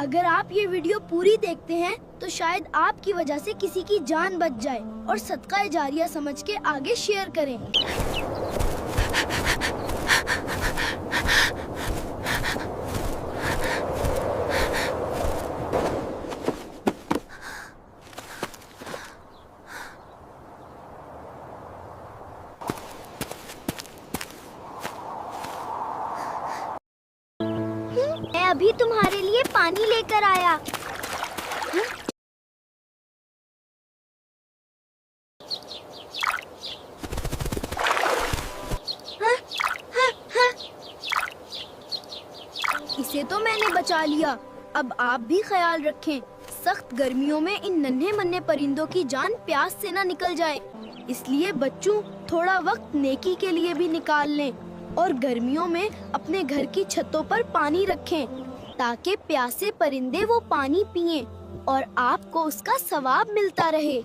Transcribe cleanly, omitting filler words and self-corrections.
अगर आप ये वीडियो पूरी देखते हैं तो शायद आपकी वजह से किसी की जान बच जाए और सदका जारिया समझ के आगे शेयर करें। मैं अभी तुम्हारे लिए पानी लेकर आया। इसे तो मैंने बचा लिया। अब आप भी ख्याल रखें, सख्त गर्मियों में इन नन्हे मन्ने परिंदों की जान प्यास से ना निकल जाए। इसलिए बच्चों, थोड़ा वक्त नेकी के लिए भी निकाल लें और गर्मियों में अपने घर की छतों पर पानी रखें ताकि प्यासे परिंदे वो पानी पिएं और आपको उसका सवाब मिलता रहे।